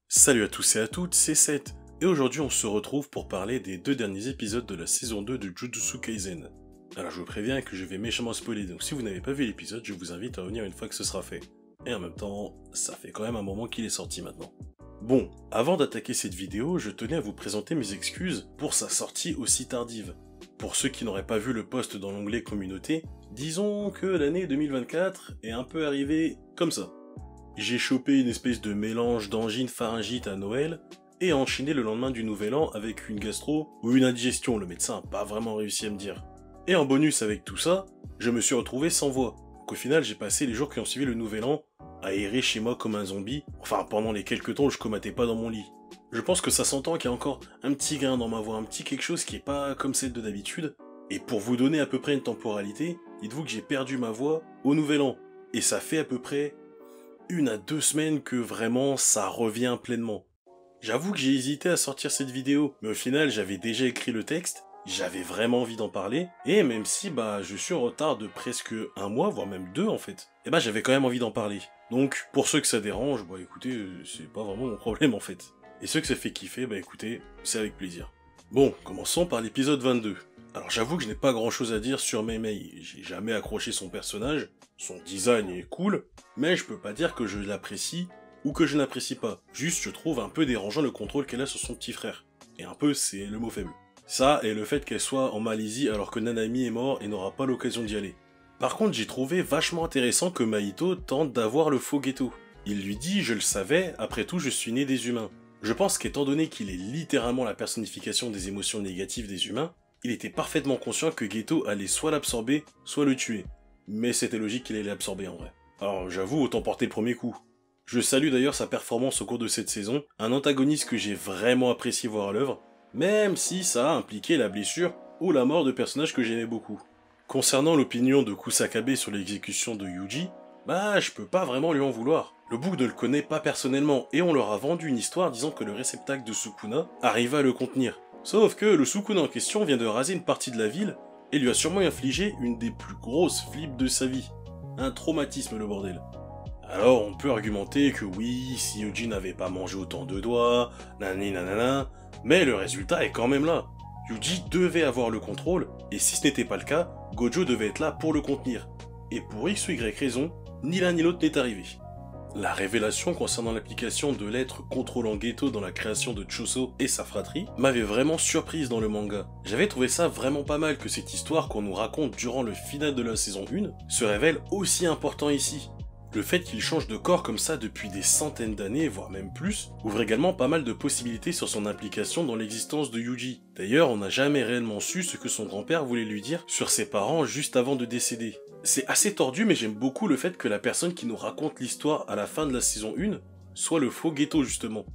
Salut à tous et à toutes, c'est Seth, et aujourd'hui on se retrouve pour parler des 2 derniers épisodes de la saison 2 de Jujutsu Kaisen. Alors je vous préviens que je vais méchamment spoiler, donc si vous n'avez pas vu l'épisode, je vous invite à revenir une fois que ce sera fait. Et en même temps, ça fait quand même un moment qu'il est sorti maintenant. Bon, avant d'attaquer cette vidéo, je tenais à vous présenter mes excuses pour sa sortie aussi tardive. Pour ceux qui n'auraient pas vu le post dans l'onglet communauté, disons que l'année 2024 est un peu arrivée comme ça. J'ai chopé une espèce de mélange d'angine pharyngite à Noël, et enchaîné le lendemain du nouvel an avec une gastro ou une indigestion, le médecin n'a pas vraiment réussi à me dire. Et en bonus avec tout ça, je me suis retrouvé sans voix. Donc au final j'ai passé les jours qui ont suivi le nouvel an à errer chez moi comme un zombie, enfin pendant les quelques temps où je comatais pas dans mon lit. Je pense que ça s'entend qu'il y a encore un petit grain dans ma voix, un petit quelque chose qui est pas comme celle de d'habitude, et pour vous donner à peu près une temporalité, dites-vous que j'ai perdu ma voix au nouvel an, et ça fait à peu près 1 à 2 semaines que vraiment ça revient pleinement. J'avoue que j'ai hésité à sortir cette vidéo, mais au final j'avais déjà écrit le texte, j'avais vraiment envie d'en parler, et même si je suis en retard de presque 1 mois, voire même 2 en fait, j'avais quand même envie d'en parler. Donc pour ceux que ça dérange, écoutez, c'est pas vraiment mon problème en fait. Et ceux que ça fait kiffer, écoutez, c'est avec plaisir. Bon, commençons par l'épisode 22. Alors j'avoue que je n'ai pas grand chose à dire sur Mei Mei, j'ai jamais accroché son personnage, son design est cool, mais je peux pas dire que je l'apprécie ou que je n'apprécie pas. Juste je trouve un peu dérangeant le contrôle qu'elle a sur son petit frère. Et un peu c'est le mot faible. Ça et le fait qu'elle soit en Malaisie alors que Nanami est mort et n'aura pas l'occasion d'y aller. Par contre j'ai trouvé vachement intéressant que Mahito tente d'avoir le faux Geto. Il lui dit je le savais, après tout je suis né des humains. Je pense qu'étant donné qu'il est littéralement la personnification des émotions négatives des humains, il était parfaitement conscient que Geto allait soit l'absorber, soit le tuer. Mais c'était logique qu'il allait l'absorber en vrai. Alors j'avoue, autant porter le premier coup. Je salue d'ailleurs sa performance au cours de cette saison, un antagoniste que j'ai vraiment apprécié voir à l'œuvre, même si ça a impliqué la blessure ou la mort de personnages que j'aimais beaucoup. Concernant l'opinion de Kusakabe sur l'exécution de Yuji, je peux pas vraiment lui en vouloir. Le bouc ne le connaît pas personnellement, et on leur a vendu une histoire disant que le réceptacle de Sukuna arriva à le contenir. Sauf que le Sukuna en question vient de raser une partie de la ville, et lui a sûrement infligé une des plus grosses flips de sa vie. Un traumatisme le bordel. Alors on peut argumenter que oui, si Yuji n'avait pas mangé autant de doigts, nanani nanana, mais le résultat est quand même là. Yuji devait avoir le contrôle, et si ce n'était pas le cas, Gojo devait être là pour le contenir. Et pour X ou Y raison, ni l'un ni l'autre n'est arrivé. La révélation concernant l'application de l'être contrôlant Geto dans la création de Choso et sa fratrie m'avait vraiment surprise dans le manga. J'avais trouvé ça vraiment pas mal que cette histoire qu'on nous raconte durant le final de la saison 1 se révèle aussi important ici. Le fait qu'il change de corps comme ça depuis des centaines d'années, voire même plus, ouvre également pas mal de possibilités sur son implication dans l'existence de Yuji. D'ailleurs, on n'a jamais réellement su ce que son grand-père voulait lui dire sur ses parents juste avant de décéder. C'est assez tordu, mais j'aime beaucoup le fait que la personne qui nous raconte l'histoire à la fin de la saison 1 soit le faux Geto justement.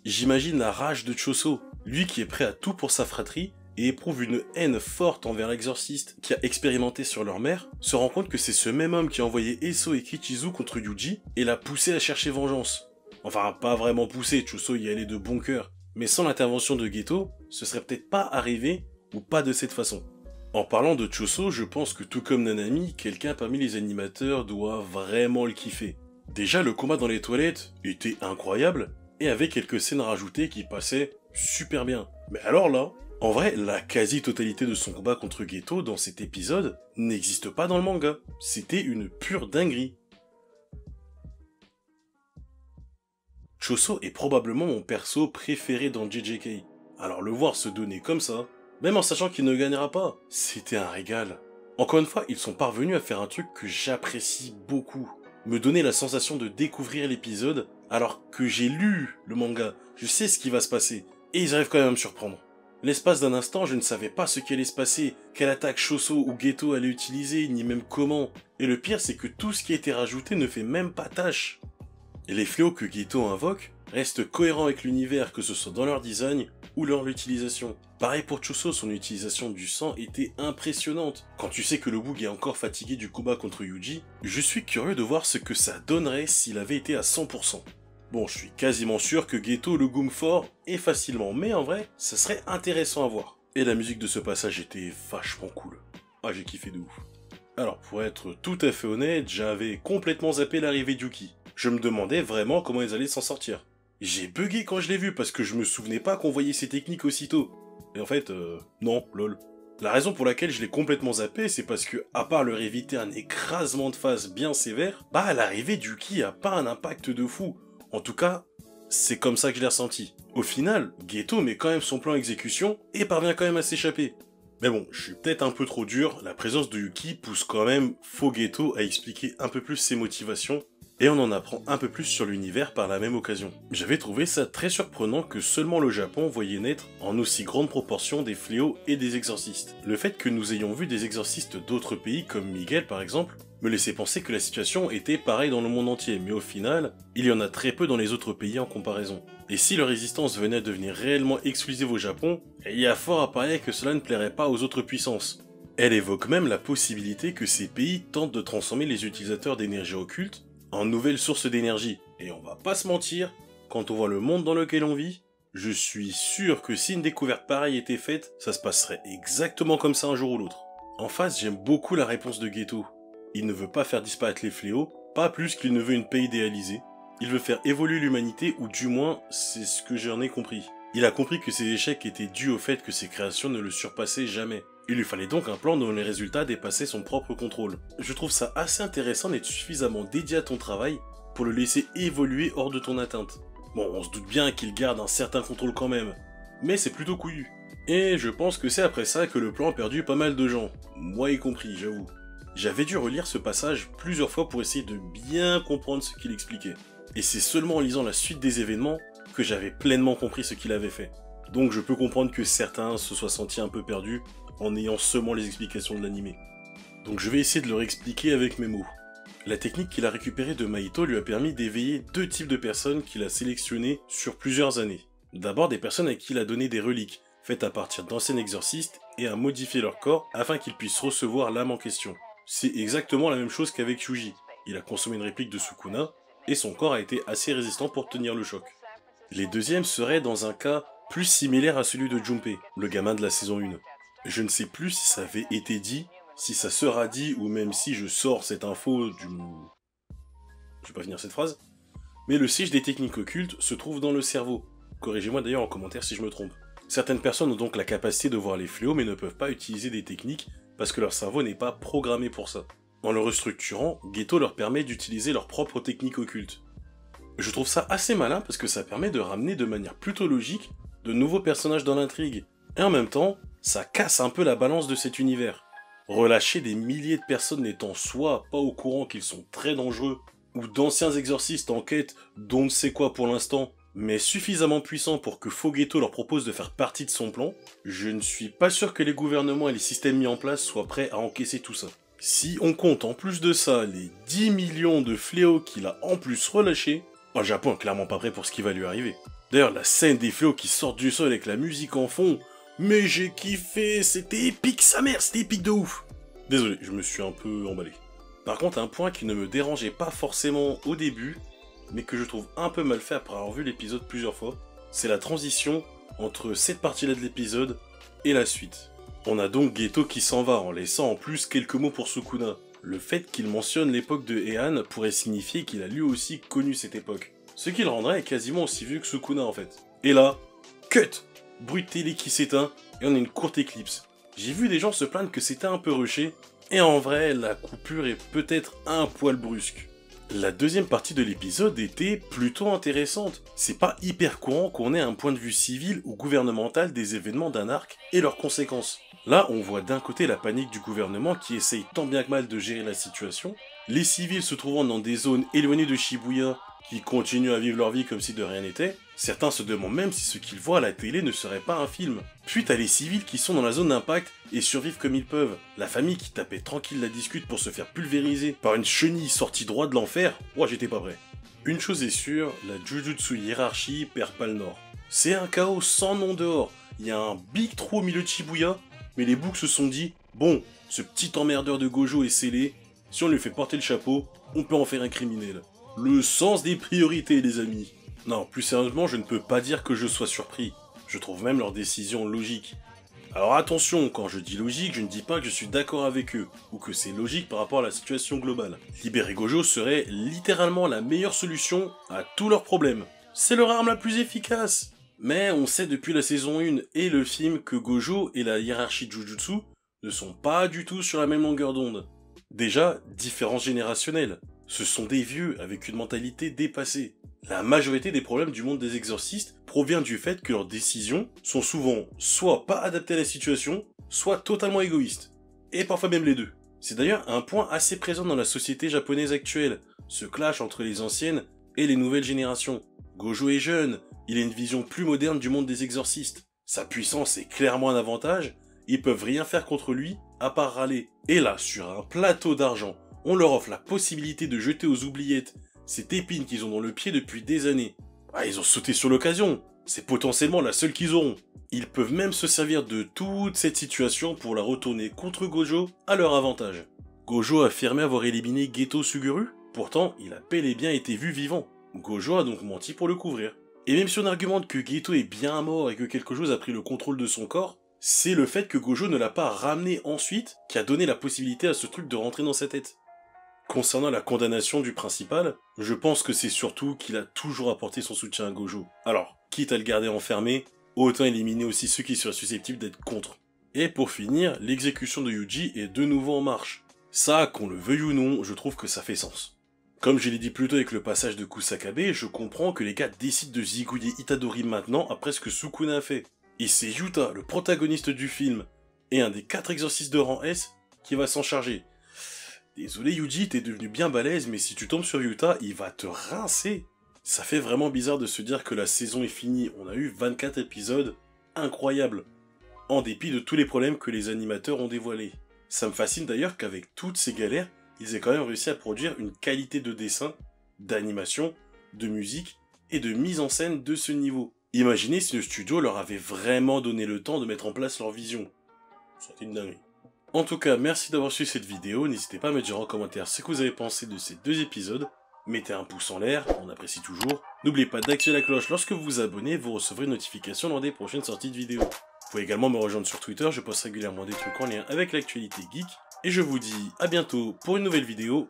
J'imagine la rage de Choso, lui qui est prêt à tout pour sa fratrie, et éprouve une haine forte envers l'exorciste qui a expérimenté sur leur mère, se rend compte que c'est ce même homme qui a envoyé Eso et Kichizu contre Yuji et l'a poussé à chercher vengeance. Enfin, pas vraiment poussé, Choso y allait de bon cœur, mais sans l'intervention de Geto, ce serait peut-être pas arrivé, ou pas de cette façon. En parlant de Choso, je pense que tout comme Nanami, quelqu'un parmi les animateurs doit vraiment le kiffer. Déjà, le combat dans les toilettes était incroyable, et avait quelques scènes rajoutées qui passaient super bien. Mais alors là, en vrai, la quasi-totalité de son combat contre Geto dans cet épisode n'existe pas dans le manga. C'était une pure dinguerie. Choso est probablement mon perso préféré dans JJK. Alors le voir se donner comme ça, même en sachant qu'il ne gagnera pas, c'était un régal. Encore une fois, ils sont parvenus à faire un truc que j'apprécie beaucoup. Me donner la sensation de découvrir l'épisode alors que j'ai lu le manga. Je sais ce qui va se passer, et ils arrivent quand même à me surprendre. L'espace d'un instant, je ne savais pas ce qui allait se passer, quelle attaque Choso ou Geto allait utiliser, ni même comment. Et le pire, c'est que tout ce qui a été rajouté ne fait même pas tâche. Et les fléaux que Geto invoque restent cohérents avec l'univers, que ce soit dans leur design ou leur utilisation. Pareil pour Choso, son utilisation du sang était impressionnante. Quand tu sais que le Boog est encore fatigué du combat contre Yuji, je suis curieux de voir ce que ça donnerait s'il avait été à 100%. Bon, je suis quasiment sûr que Geto le goom fort et facilement, mais en vrai, ça serait intéressant à voir. Et la musique de ce passage était vachement cool. Ah, j'ai kiffé de ouf. Alors, pour être tout à fait honnête, j'avais complètement zappé l'arrivée d'Yuki. Je me demandais vraiment comment ils allaient s'en sortir. J'ai bugué quand je l'ai vu parce que je me souvenais pas qu'on voyait ces techniques aussitôt. Et en fait, non, lol. La raison pour laquelle je l'ai complètement zappé, c'est parce que, à part leur éviter un écrasement de face bien sévère, bah l'arrivée d'Yuki a pas un impact de fou. En tout cas, c'est comme ça que je l'ai ressenti. Au final, Geto met quand même son plan à exécution et parvient quand même à s'échapper. Mais bon, je suis peut-être un peu trop dur, la présence de Yuki pousse quand même Faux Geto à expliquer un peu plus ses motivations, et on en apprend un peu plus sur l'univers par la même occasion. J'avais trouvé ça très surprenant que seulement le Japon voyait naître en aussi grande proportion des fléaux et des exorcistes. Le fait que nous ayons vu des exorcistes d'autres pays comme Miguel par exemple, me laissait penser que la situation était pareille dans le monde entier, mais au final, il y en a très peu dans les autres pays en comparaison. Et si leur résistance venait à devenir réellement exclusive au Japon, il y a fort à parier que cela ne plairait pas aux autres puissances. Elle évoque même la possibilité que ces pays tentent de transformer les utilisateurs d'énergie occulte en nouvelles sources d'énergie. Et on va pas se mentir, quand on voit le monde dans lequel on vit, je suis sûr que si une découverte pareille était faite, ça se passerait exactement comme ça un jour ou l'autre. En face, j'aime beaucoup la réponse de Geto. Il ne veut pas faire disparaître les fléaux, pas plus qu'il ne veut une paix idéalisée. Il veut faire évoluer l'humanité, ou du moins, c'est ce que j'en ai compris. Il a compris que ses échecs étaient dus au fait que ses créations ne le surpassaient jamais. Il lui fallait donc un plan dont les résultats dépassaient son propre contrôle. Je trouve ça assez intéressant d'être suffisamment dédié à ton travail pour le laisser évoluer hors de ton atteinte. Bon, on se doute bien qu'il garde un certain contrôle quand même, mais c'est plutôt couillu. Et je pense que c'est après ça que le plan a perdu pas mal de gens, moi y compris, j'avoue. J'avais dû relire ce passage plusieurs fois pour essayer de bien comprendre ce qu'il expliquait. Et c'est seulement en lisant la suite des événements que j'avais pleinement compris ce qu'il avait fait. Donc je peux comprendre que certains se soient sentis un peu perdus en ayant seulement les explications de l'animé. Donc je vais essayer de leur expliquer avec mes mots. La technique qu'il a récupérée de Mahito lui a permis d'éveiller deux types de personnes qu'il a sélectionnées sur plusieurs années. D'abord des personnes à qui il a donné des reliques, faites à partir d'anciens exorcistes, et a modifié leur corps afin qu'ils puissent recevoir l'âme en question. C'est exactement la même chose qu'avec Yuji. Il a consommé une réplique de Sukuna, et son corps a été assez résistant pour tenir le choc. Les deuxièmes seraient dans un cas plus similaire à celui de Junpei, le gamin de la saison 1. Je ne sais plus si ça avait été dit, si ça sera dit, ou même si je sors cette info du... Je vais pas finir cette phrase. Mais le siège des techniques occultes se trouve dans le cerveau. Corrigez-moi d'ailleurs en commentaire si je me trompe. Certaines personnes ont donc la capacité de voir les fléaux mais ne peuvent pas utiliser des techniques parce que leur cerveau n'est pas programmé pour ça. En le restructurant, Geto leur permet d'utiliser leurs propres techniques occultes. Je trouve ça assez malin parce que ça permet de ramener de manière plutôt logique de nouveaux personnages dans l'intrigue. Et en même temps, ça casse un peu la balance de cet univers. Relâcher des milliers de personnes n'étant soit pas au courant qu'ils sont très dangereux, ou d'anciens exorcistes en quête d'on ne sait quoi pour l'instant, mais suffisamment puissants pour que Faux Geto leur propose de faire partie de son plan, je ne suis pas sûr que les gouvernements et les systèmes mis en place soient prêts à encaisser tout ça. Si on compte en plus de ça les 10 millions de fléaux qu'il a en plus relâchés, le Japon est clairement pas prêt pour ce qui va lui arriver. D'ailleurs, la scène des fléaux qui sortent du sol avec la musique en fond, mais j'ai kiffé, c'était épique sa mère, c'était épique de ouf. Désolé, je me suis un peu emballé. Par contre, un point qui ne me dérangeait pas forcément au début, mais que je trouve un peu mal fait après avoir vu l'épisode plusieurs fois, c'est la transition entre cette partie-là de l'épisode et la suite. On a donc Geto qui s'en va en laissant en plus quelques mots pour Sukuna. Le fait qu'il mentionne l'époque de Heian pourrait signifier qu'il a lui aussi connu cette époque. Ce qui le rendrait quasiment aussi vieux que Sukuna en fait. Et là, cut! Bruit de télé qui s'éteint, et on a une courte éclipse. J'ai vu des gens se plaindre que c'était un peu rushé, et en vrai, la coupure est peut-être un poil brusque. La deuxième partie de l'épisode était plutôt intéressante. C'est pas hyper courant qu'on ait un point de vue civil ou gouvernemental des événements d'un arc et leurs conséquences. Là, on voit d'un côté la panique du gouvernement qui essaye tant bien que mal de gérer la situation, les civils se trouvant dans des zones éloignées de Shibuya qui continuent à vivre leur vie comme si de rien n'était. Certains se demandent même si ce qu'ils voient à la télé ne serait pas un film. Puis t'as les civils qui sont dans la zone d'impact et survivent comme ils peuvent. La famille qui tapait tranquille la discute pour se faire pulvériser par une chenille sortie droit de l'enfer. J'étais pas prêt. Une chose est sûre, la Jujutsu hiérarchie perd pas le nord. C'est un chaos sans nom dehors. Il y a un big trou au milieu de Shibuya, mais les boucs se sont dit, bon, ce petit emmerdeur de Gojo est scellé, si on lui fait porter le chapeau, on peut en faire un criminel. Le sens des priorités, les amis. Non, plus sérieusement, je ne peux pas dire que je sois surpris. Je trouve même leur décision logique. Alors attention, quand je dis logique, je ne dis pas que je suis d'accord avec eux, ou que c'est logique par rapport à la situation globale. Libérer Gojo serait littéralement la meilleure solution à tous leurs problèmes. C'est leur arme la plus efficace. Mais on sait depuis la saison 1 et le film que Gojo et la hiérarchie Jujutsu ne sont pas du tout sur la même longueur d'onde. Déjà, différence générationnelle. Ce sont des vieux avec une mentalité dépassée. La majorité des problèmes du monde des exorcistes provient du fait que leurs décisions sont souvent soit pas adaptées à la situation, soit totalement égoïstes. Et parfois même les deux. C'est d'ailleurs un point assez présent dans la société japonaise actuelle, ce clash entre les anciennes et les nouvelles générations. Gojo est jeune, il a une vision plus moderne du monde des exorcistes. Sa puissance est clairement un avantage, ils peuvent rien faire contre lui à part râler. Et là, sur un plateau d'argent, on leur offre la possibilité de jeter aux oubliettes cette épine qu'ils ont dans le pied depuis des années. Ah, ils ont sauté sur l'occasion. C'est potentiellement la seule qu'ils auront. Ils peuvent même se servir de toute cette situation pour la retourner contre Gojo à leur avantage. Gojo a affirmé avoir éliminé Geto Suguru. Pourtant, il a bel et bien été vu vivant. Gojo a donc menti pour le couvrir. Et même si on argumente que Geto est bien mort et que quelque chose a pris le contrôle de son corps, c'est le fait que Gojo ne l'a pas ramené ensuite qui a donné la possibilité à ce truc de rentrer dans sa tête. Concernant la condamnation du principal, je pense que c'est surtout qu'il a toujours apporté son soutien à Gojo. Alors, quitte à le garder enfermé, autant éliminer aussi ceux qui seraient susceptibles d'être contre. Et pour finir, l'exécution de Yuji est de nouveau en marche. Ça, qu'on le veuille ou non, je trouve que ça fait sens. Comme je l'ai dit plus tôt avec le passage de Kusakabe, je comprends que les gars décident de zigouiller Itadori maintenant après ce que Sukuna a fait. Et c'est Yuta, le protagoniste du film, et un des 4 exorcistes de rang S, qui va s'en charger. Désolé Yuji, t'es devenu bien balèze, mais si tu tombes sur Yuta, il va te rincer. Ça fait vraiment bizarre de se dire que la saison est finie, on a eu 24 épisodes incroyables, en dépit de tous les problèmes que les animateurs ont dévoilés. Ça me fascine d'ailleurs qu'avec toutes ces galères, ils aient quand même réussi à produire une qualité de dessin, d'animation, de musique et de mise en scène de ce niveau. Imaginez si le studio leur avait vraiment donné le temps de mettre en place leur vision. C'était une dinguerie. En tout cas, merci d'avoir suivi cette vidéo, n'hésitez pas à me dire en commentaire ce que vous avez pensé de ces 2 épisodes, mettez un pouce en l'air, on apprécie toujours. N'oubliez pas d'activer la cloche lorsque vous vous abonnez, vous recevrez une notification lors des prochaines sorties de vidéos. Vous pouvez également me rejoindre sur Twitter, je poste régulièrement des trucs en lien avec l'actualité geek, et je vous dis à bientôt pour une nouvelle vidéo.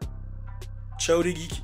Ciao les geeks!